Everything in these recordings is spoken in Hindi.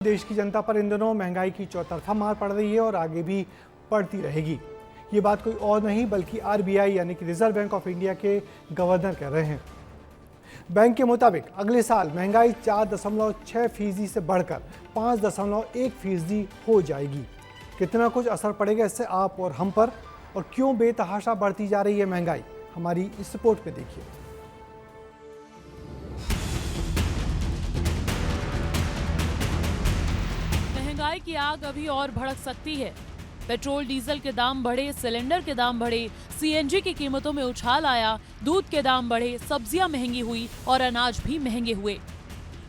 देश की जनता पर इन दिनों महंगाई की चौतरफा मार पड़ रही है और आगे भी पड़ती रहेगी। ये बात कोई और नहीं बल्कि आरबीआई यानी कि रिजर्व बैंक ऑफ इंडिया के गवर्नर कह रहे हैं। बैंक के मुताबिक अगले साल महंगाई 4.6% से बढ़कर 5.1% हो जाएगी। कितना कुछ असर पड़ेगा इससे आप और हम पर, और क्यों बेतहाशा बढ़ती जा रही है महंगाई, हमारी इस रिपोर्ट में देखिए। महंगाई की आग अभी और भड़क सकती है। पेट्रोल डीजल के दाम बढ़े, सिलेंडर के दाम बढ़े, सीएनजी की कीमतों में उछाल आया, दूध के दाम बढ़े, सब्जियां महंगी हुई और अनाज भी महंगे हुए।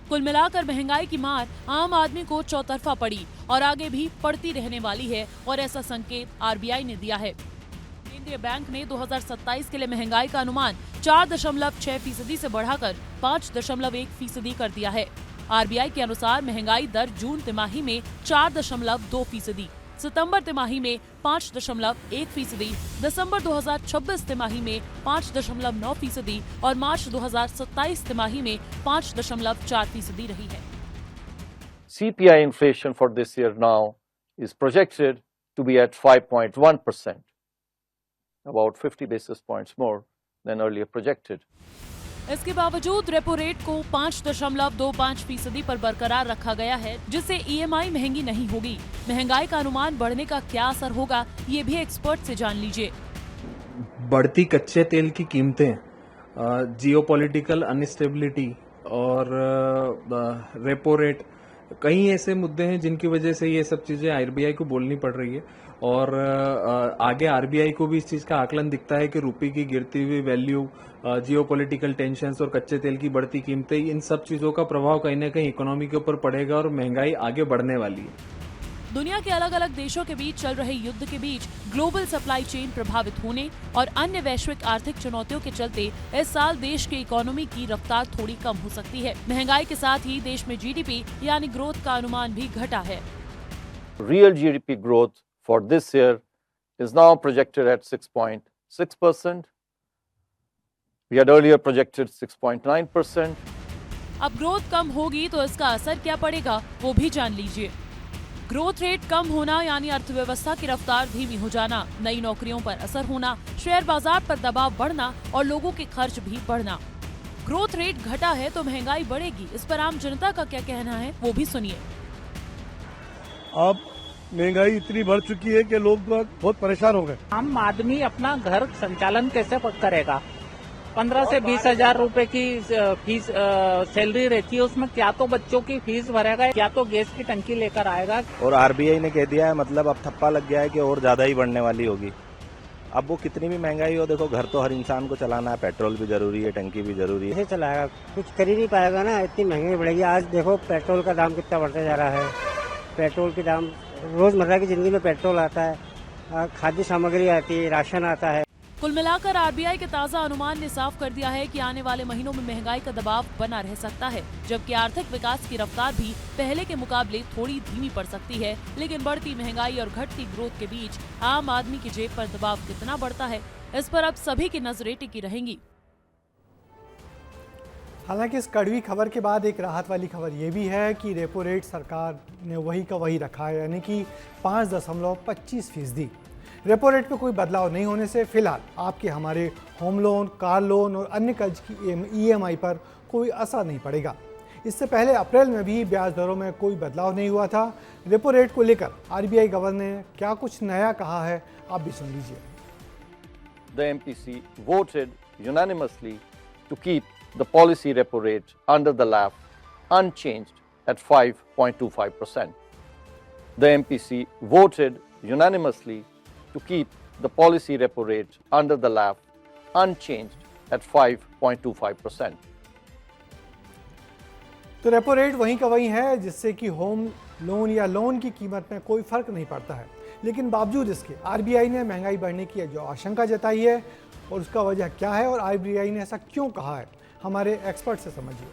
कुल मिलाकर महंगाई की मार आम आदमी को चौतरफा पड़ी और आगे भी पड़ती रहने वाली है, और ऐसा संकेत आरबीआई ने दिया है। केंद्रीय बैंक ने 2027 के लिए महंगाई का अनुमान 4.6% से बढ़ाकर 5.1% कर दिया है। आरबीआई के अनुसार महंगाई दर जून तिमाही में 4.2%, सितंबर तिमाही में 5.1%, दिसंबर 2026 तिमाही में 5.9% और मार्च 2027 तिमाही में 5.4% रही है। CPI inflation for this year now is projected to be at 5.1%, about 50 basis points more than earlier projected. इसके बावजूद रेपो रेट को 5.25% पर बरकरार रखा गया है, जिससे ईएमआई महंगी नहीं होगी। महंगाई का अनुमान बढ़ने का क्या असर होगा, ये भी एक्सपर्ट से जान लीजिए। बढ़ती कच्चे तेल की कीमतें, जियोपॉलिटिकल अनस्टेबिलिटी और रेपो रेट, कई ऐसे मुद्दे हैं जिनकी वजह से ये सब चीजें आरबीआई को बोलनी पड़ रही है। और आगे आरबीआई को भी इस चीज का आकलन दिखता है कि रुपये की गिरती हुई वैल्यू, जियोपॉलिटिकल टेंशन्स और कच्चे तेल की बढ़ती कीमतें, इन सब चीजों का प्रभाव कहीं ना कहीं इकोनॉमी के ऊपर पड़ेगा और महंगाई आगे बढ़ने वाली है। दुनिया के अलग अलग देशों के बीच चल रहे युद्ध के बीच ग्लोबल सप्लाई चेन प्रभावित होने और अन्य वैश्विक आर्थिक चुनौतियों के चलते इस साल देश की इकोनॉमी की रफ्तार थोड़ी कम हो सकती है। महंगाई के साथ ही देश में जीडीपी यानी ग्रोथ का अनुमान भी घटा है। Real GDP growth for this year is now projected at 6.6%. We had earlier projected 6.9%. अब ग्रोथ कम होगी तो इसका असर क्या पड़ेगा, वो भी जान लीजिए। ग्रोथ रेट कम होना यानी अर्थव्यवस्था की रफ्तार धीमी हो जाना, नई नौकरियों पर असर होना, शेयर बाजार पर दबाव बढ़ना और लोगों के खर्च भी बढ़ना। ग्रोथ रेट घटा है तो महंगाई बढ़ेगी, इस पर आम जनता का क्या कहना है, वो भी सुनिए। अब महंगाई इतनी बढ़ चुकी है कि लोग बहुत परेशान हो गए। आम आदमी अपना घर संचालन कैसे करेगा? 15 से 20 हजार रूपए की फीस सैलरी रहती है, उसमें क्या तो बच्चों की फीस भरेगा, क्या तो गैस की टंकी लेकर आएगा। और आरबीआई ने कह दिया है, मतलब अब थप्पा लग गया है कि और ज्यादा ही बढ़ने वाली होगी। अब वो कितनी भी महंगाई हो, देखो घर तो हर इंसान को चलाना है, पेट्रोल भी जरूरी है, टंकी भी जरूरी है। कैसे चलाएगा? कुछ कर ही नहीं पाएगा ना, इतनी महंगाई बढ़ेगी। आज देखो पेट्रोल का दाम कितना बढ़ता जा रहा है। पेट्रोल के दाम, रोजमर्रा की जिंदगी में पेट्रोल आता है, खाद्य सामग्री आती है, राशन आता है। कुल मिलाकर आरबीआई के ताजा अनुमान ने साफ कर दिया है कि आने वाले महीनों में महंगाई का दबाव बना रह सकता है, जबकि आर्थिक विकास की रफ्तार भी पहले के मुकाबले थोड़ी धीमी पड़ सकती है। लेकिन बढ़ती महंगाई और घटती ग्रोथ के बीच आम आदमी की जेब पर दबाव कितना बढ़ता है, इस पर अब सभी की नजरें टिकी रहेंगी। हालांकि इस कड़वी खबर के बाद एक राहत वाली खबर ये भी है कि रेपो रेट सरकार ने वही का वही रखा है, यानी कि 5.25%। रेपो रेट में कोई बदलाव नहीं होने से फिलहाल आपके हमारे होम लोन, कार लोन और अन्य कर्ज की ईएमआई पर कोई असर नहीं पड़ेगा। इससे पहले अप्रैल में भी ब्याज दरों में कोई बदलाव नहीं हुआ था। रेपो रेट को लेकर आरबीआई गवर्नर ने क्या कुछ नया कहा है, आप भी सुन लीजिए। The MPC voted unanimously to keep the policy repo rate under the LAF unchanged at 5.25%. The MPC voted unanimously to keep the policy repo rate under the LAF unchanged at 5.25%. तो रेपो रेट वहीं का वहीं है, जिससे कि होम लोन या लोन की कीमत में कोई फर्क नहीं पड़ता है। लेकिन बावजूद इसके आरबीआई ने महंगाई बढ़ने की जो आशंका जताई है, और उसका वजह क्या है और आरबीआई ने ऐसा क्यों कहा है, हमारे एक्सपर्ट से समझिए।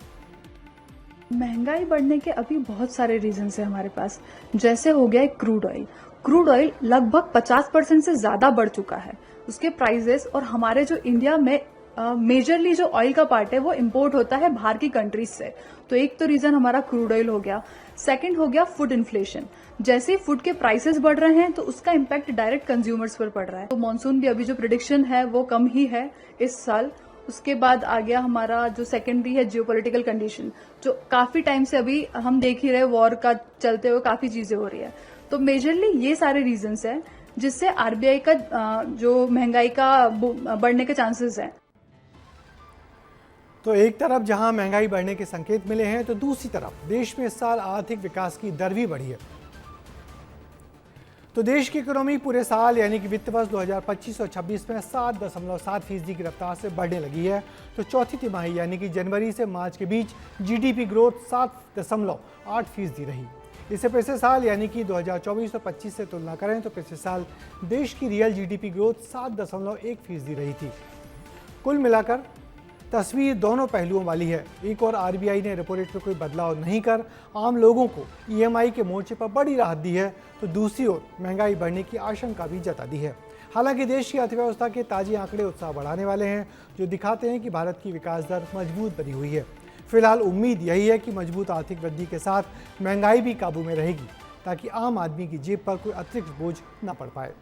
महंगाई बढ़ने के अभी बहुत सारे रीजंस है हमारे पास। जैसे हो गया क्रूड ऑयल। क्रूड ऑयल लगभग 50% से ज्यादा बढ़ चुका है उसके प्राइसेस, और हमारे जो इंडिया में मेजरली जो ऑयल का पार्ट है वो इम्पोर्ट होता है बाहर की कंट्रीज से। तो एक तो रीजन हमारा क्रूड ऑयल हो गया। सेकंड हो गया फूड इन्फ्लेशन। जैसे फूड के प्राइसेस बढ़ रहे हैं तो उसका इम्पैक्ट डायरेक्ट कंज्यूमर्स पर पड़ रहा है। तो मॉनसून भी अभी जो प्रिडिक्शन है वो कम ही है इस साल। उसके बाद आ गया हमारा जो सेकेंडरी है जियोपॉलिटिकल कंडीशन, जो काफी टाइम से अभी हम देख ही रहे, वॉर का चलते हुए काफी चीजें हो रही है। तो मेजरली ये सारे रीजंस हैं जिससे आरबीआई का जो महंगाई का बढ़ने के चांसेस हैं। तो एक तरफ जहां महंगाई बढ़ने के संकेत मिले हैं तो दूसरी तरफ देश में इस साल आर्थिक विकास की दर भी बढ़ी है। तो देश की इकोनॉमी पूरे साल यानी कि वित्त वर्ष 2025 और 26 में 7.7% की रफ्तार से बढ़ने लगी है। तो चौथी तिमाही यानी कि जनवरी से मार्च के बीच जीडीपी ग्रोथ 7.8% रही। इससे पिछले साल यानी कि 2024 और 25 से तुलना करें तो पिछले साल देश की रियल जीडीपी ग्रोथ 7.1% रही थी। कुल मिलाकर तस्वीर दोनों पहलुओं वाली है। एक और आरबीआई ने रेपो रेट में कोई बदलाव नहीं कर आम लोगों को ईएमआई के मोर्चे पर बड़ी राहत दी है, तो दूसरी ओर महंगाई बढ़ने की आशंका भी जता दी है। हालांकि देश की अर्थव्यवस्था के ताजे आंकड़े उत्साह बढ़ाने वाले हैं, जो दिखाते हैं कि भारत की विकास दर मजबूत बनी हुई है। फिलहाल उम्मीद यही है कि मजबूत आर्थिक वृद्धि के साथ महंगाई भी काबू में रहेगी, ताकि आम आदमी की जेब पर कोई अतिरिक्त बोझ न पड़ पाए।